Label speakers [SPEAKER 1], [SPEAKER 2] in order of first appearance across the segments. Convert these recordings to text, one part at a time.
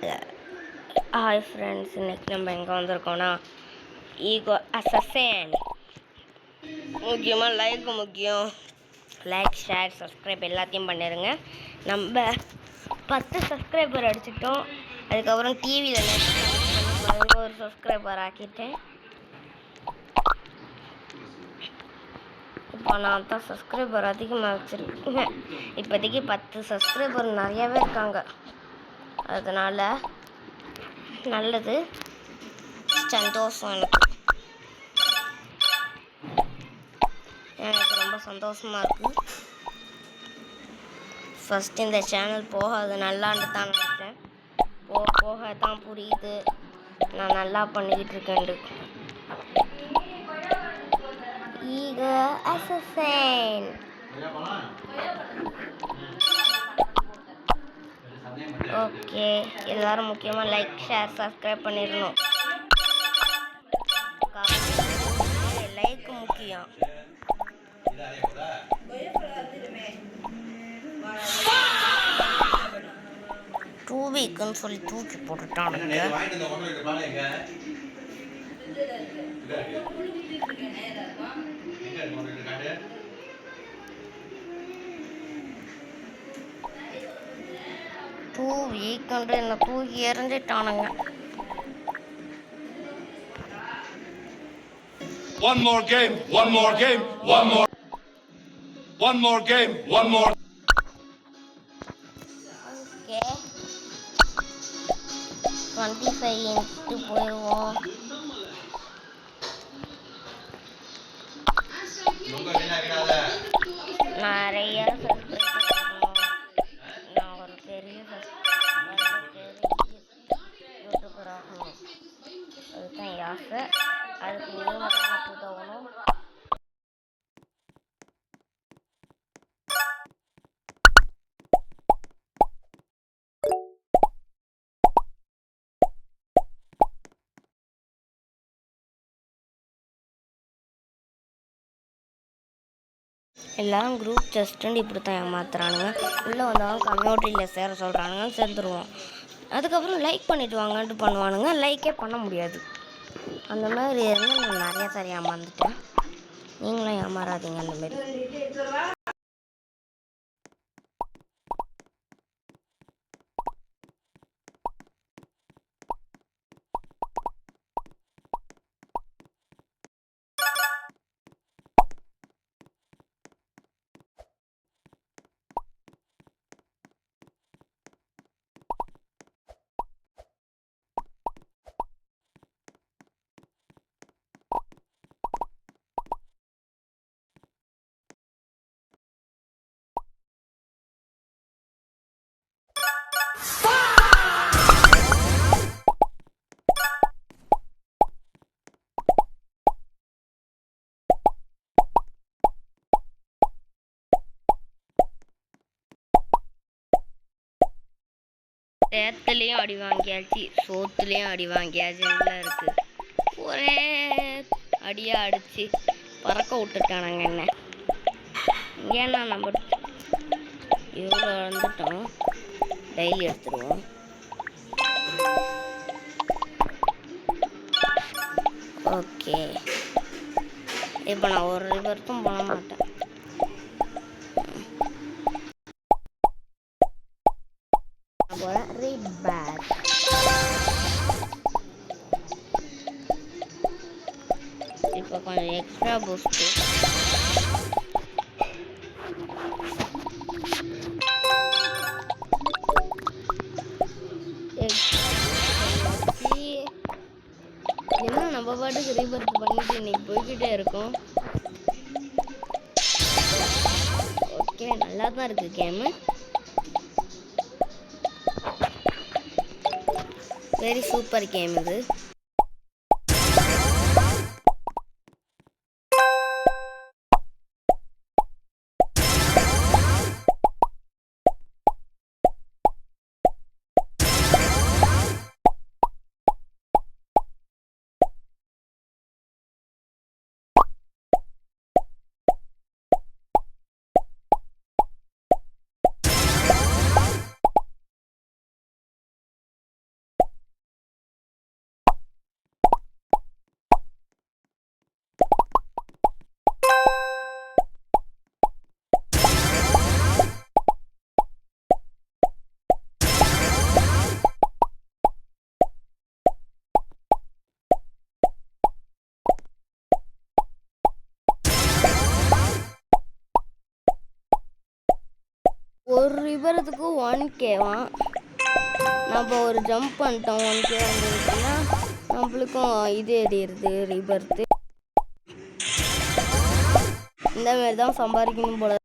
[SPEAKER 1] Hi friends, இன்னைக்கு நம்ம எங்கே வந்திருக்கோம்னா ஈகோ அசசன். முக்கியமாக முக்கியம். லைக், ஷேர், சப்ஸ்கிரைப் எல்லாத்தையும் பண்ணிடுங்க. நம்ம 10 சப்ஸ்கிரைபர் அடிச்சிட்டோம். அதுக்கப்புறம் டிவியில் 11 சப்ஸ்கிரைபர் ஆக்கிட்டேன். இப்போ நான் தான் சப்ஸ்கிரைபர் அதிகமாக வச்சுருக்கேன். இப்போதைக்கு 10 சப்ஸ்கிரைபர் நிறையாவே இருக்காங்க. அதனால் நல்லது, சந்தோஷம். எனக்கு ரொம்ப சந்தோஷமாக இருக்குது. ஃபஸ்ட்டு இந்த சேனல் போகாது நல்லான்னு தான் நினச்சேன். போக தான் புரியுது நான் நல்லா பண்ணிக்கிட்டு இருக்கேன். Ego assertion. ஓகே, எல்லாரும் முக்கியமாக லைக், ஷேர், சப்ஸ்கிரைப் பண்ணிடணும். லைக் முக்கியம். டூ வீக்குன்னு சொல்லி தூக்கி போட்டுட்டானுங்க. டூ வீக்குன்ற என்ன தூக்கி எறிஞ்சிட்டானுங்க.
[SPEAKER 2] One more game, one more game, one more game, one more.
[SPEAKER 1] Okay. 25 into போயிடுவோம். நிறைய நான் ஒரு பெரிய யூடியூபர் ஆகணும். அதுதான் ஆசை. அதுக்கு நீங்கள் தான் உதவணும். எல்லோரும் குரூப் டெஸ்ட்டுன்னு இப்படி தான் ஏமாத்துறானுங்க. உள்ளே வந்தவங்க கம்யூனிட்டியில் சேர சொல்கிறானுங்க, சேர்ந்துருவோம். அதுக்கப்புறம் லைக் பண்ணிவிட்டு வாங்கன்ட்டு பண்ணுவானுங்க. லைக்கே பண்ண முடியாது. அந்த மாதிரி இருந்து நான் நிறையா சாரி ஏமாந்துட்டேன். நீங்களும் ஏமாறாதீங்க அந்த மாதிரி. சேத்துலேயும் அடி வாங்கியாச்சு, சோத்துலேயும் அடி வாங்கியாச்சுன்னு இருக்குது. ஒரே அடியாக அடித்து பறக்க விட்டுட்டானாங்க என்ன. ஏன்னா நம்ம இவ்வளோ வந்துட்டோம். டெய்லி எடுத்துருவோம். ஓகே, இப்போ நான் ஒரு ரிவர்த்தும் பண்ண மாட்டேன். இப்போ கொஞ்சம் எக்ஸ்ட்ரா பூஸ்ட். என்ன நம்ம பாட்டுக்கு ரீபர்த் பண்ணிட்டு இன்னைக்கு போய்கிட்டே இருக்கோம். ஓகே, நல்லா தான் இருக்கு கேமு. வெரி சூப்பர் கேம் இது. ஒரு ரிபரத்துக்கு 1K-வாம். நம்ம ஒரு ஜம்ப் பண்ணிட்டோம் 1K வந்துருச்சுன்னா நம்மளுக்கும் இது எறிகிறது ரிபர்த்து. இந்த மாதிரி தான் சம்பாதிக்கணும் போல.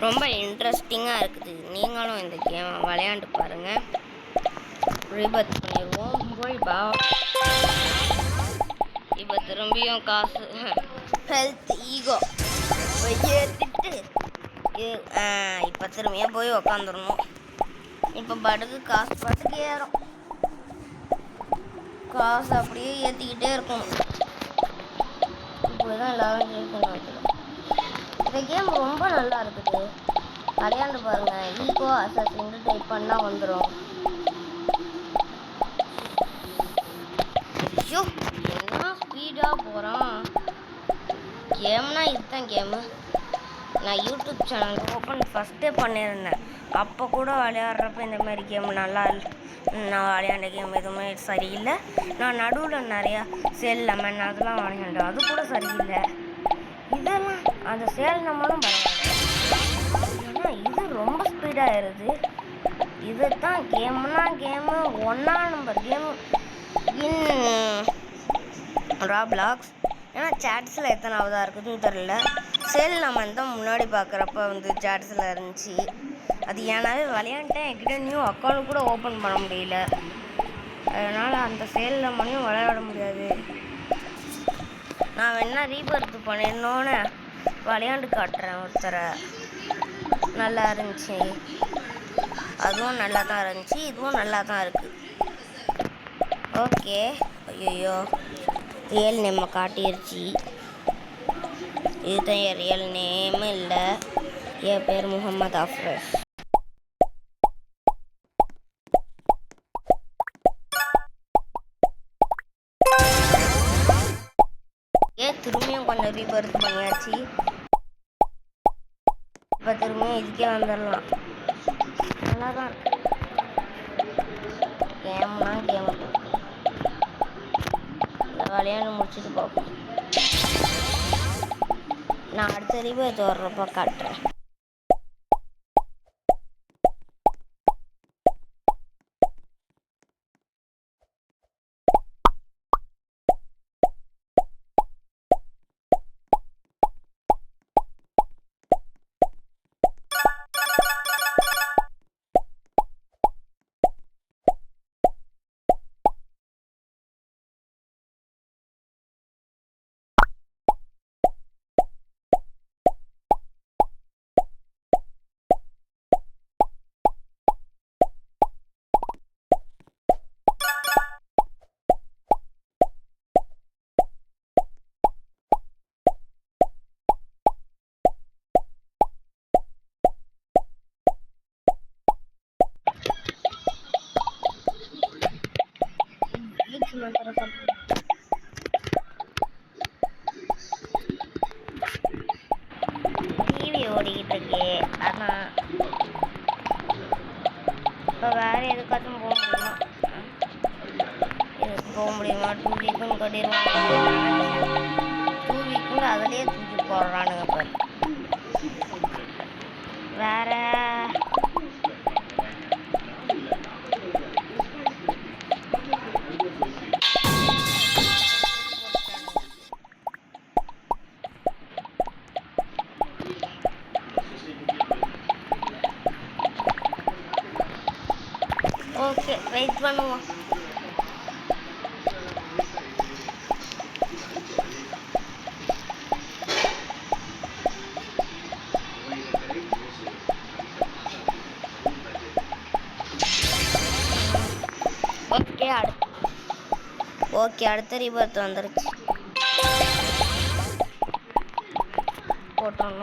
[SPEAKER 1] ரொம்ப இன்ட்ரெஸ்டிங்காக இருக்குது. நீங்களும் இந்த கேமை விளையாண்டு பாருங்கள். ரீபர்த் பண்ணிடுவோம். போய் பா இப்போ திரும்பியும் காசு ஹெல்த் ஈகோ ஏற்றிட்டு இப்போ திரும்பியும் போய் உக்காந்துடணும். இப்போ பாட்டுக்கு காசு பாட்டுக்கு ஏறும். காசு அப்படியே ஏற்றிக்கிட்டே இருக்கணும். இப்போ தான் எல்லாரும் ஜெயிக்கணும். இந்த கேம் ரொம்ப நல்லா இருக்குது. விளையாண்டு பாருங்க. ஈகோ அசஸ்ன்னு டைப் பண்ணால் வந்துடும். ஐயோ என்ன ஸ்பீடாக போகிறான். கேம்னா இதுதான் கேமு. நான் யூடியூப் சேனல் ஓப்பன் ஃபஸ்ட்டே பண்ணியிருந்தேன். அப்போ கூட விளையாடுறப்ப இந்த மாதிரி கேம் நல்லா நான் விளையாண்ட கேம் எதுவுமே சரியில்லை. நான் நடுவில் நிறையா சேல் லெமன் அதெல்லாம் விளையாண்டேன். அது கூட சரியில்லை. இதெல்லாம் அந்த சேல் லெமனும் பரவாயில்ல. ஏன்னா இது ரொம்ப ஸ்பீடாகிடுது. இது தான் கேம்னா கேமு 1ஆம் நம்பர் கேமு இன் ராப்ளாக்ஸ். ஏன்னா சேட்ஸில் எத்தனாவதாக இருக்குதுன்னு தெரில. சேல் லெமன் தான் முன்னாடி பார்க்குறப்ப வந்து சேட்ஸில் இருந்துச்சு. அது ஏன்னாவே விளையாண்டேன். என்கிட்ட நியூ அக்கௌண்ட் கூட ஓப்பன் பண்ண முடியல. அதனால் அந்த சேல் லெமனையும் விளையாட முடியாது. நான் வேணா ரீபர்த் பண்ணிடணுன்னு விளையாண்டு காட்டுறேன் ஒருத்தரை. நல்லா இருந்துச்சு. அதுவும் நல்லா தான் இருந்துச்சு. இதுவும் நல்லா தான் இருக்குது. ஓகே. ஐயோ ரியல் நேமை காட்டிருச்சு. இதுதான் என் ரியல் நேம் இல்லை. என் பேர் முகமது அஃப்ரஸ். திரும்பியும் கொஞ்சம் ரீபர்த் பண்ணியாச்சு. இப்போ திரும்பியும் இதுக்கே வந்துடலாம். நல்லா தான் இருக்கு. கேம்னா கேமு விளையாண்டு முடிச்சுட்டு பார்ப்போம். நான் அடுத்த ரீபர்த் வர்றப்ப காட்டுறேன். டிவி ஓடிக்கிட்டு இருக்கு. அதான் இப்போ வேற எதுக்காச்சும் போக முடியுமா? எதுக்கு போக முடியுமா? 2 வீக்குன்னு கட்டிடுவாங்க. 2 வீக்குன்னு அதிலே தூக்கி போடுறானுங்க. பாரு வேற ஓகே வெயிட் பண்ணுவோம். ஓகே அடுத்த ரீபர்த் வந்துருச்சு. போட்டோம்.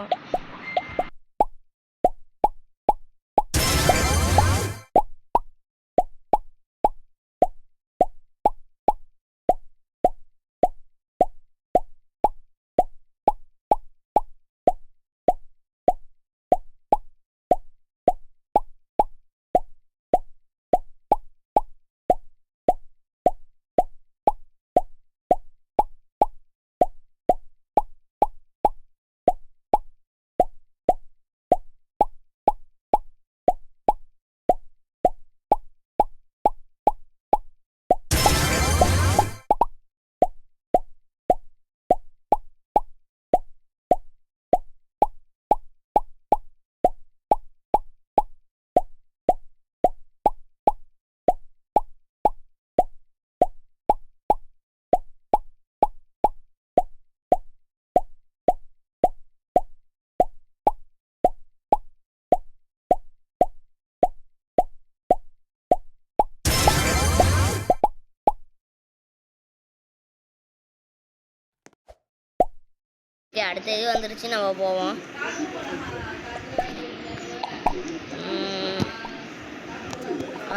[SPEAKER 1] அடுத்த இது வந்துருச்சு, நம்ம போவோம்.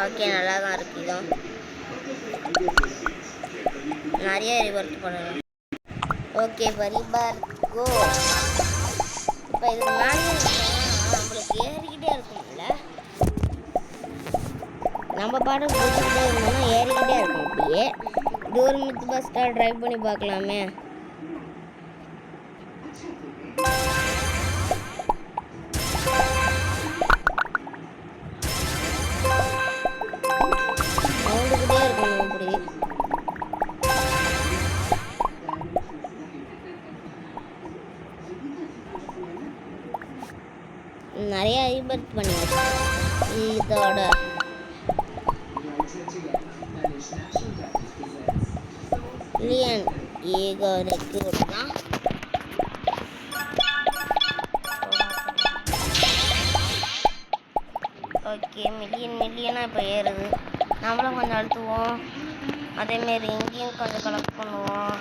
[SPEAKER 1] ஓகே, நல்லா தான் இருக்கு. இதுவும் நிறைய ரிவர்ட் பண்ணணும். ஓகே, ரீபர்த் கோ. இப்போ இதுக்கு மேலே நம்மளுக்கு ஏறிக்கிட்டே இருக்கும்ல, நம்ம பாட்டு போட்டுக்கிட்டே இருந்தோம்னா ஏறிக்கிட்டே இருக்கும். அப்படியே இது ஒரு மித் பஸ்டாக ட்ரை பண்ணி பார்க்கலாமே. சவுண்டுக்கிட்டே இருக்கணும் இப்படி. நிறைய ரீபர்த் பண்ணியாச்சு. இதோட மில்லியன் ஈகோ ரெக்ரூட்னா ஓகே, மில்லியனாக இப்போ ஏறுது. நம்மளும் கொஞ்சம் அழுத்துவோம். அதேமாரி இங்கேயும் கொஞ்சம் கலெக்ட் பண்ணுவோம்.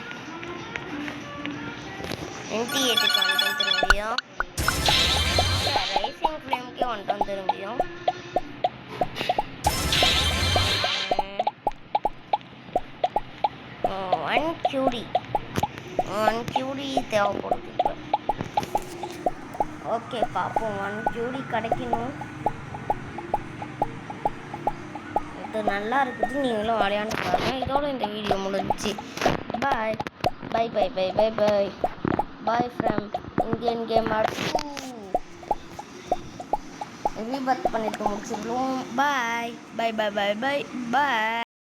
[SPEAKER 1] 98க்கு வந்துட்டோம் திரும்பியும். ரைசிங் ஃப்ளேமுக்கே வந்துட்டோம் திரும்பியும். ஒன் கியூடி தேவைப்படுது இப்போ. ஓகே, பார்ப்போம். 1 கியூடி கிடைக்கணும். இது நல்லா இருக்குது, நீங்களும் விளையாண்டு பாருங்க. இதோட இந்த வீடியோ முடிஞ்சிச்சு. Bye bye bye bye bye bye bye from Indian gamer 2. Rebirth பண்ணிட்டு முடிச்சிருவோம். பாய் பாய் பாய் பாய் பாய் பாய்.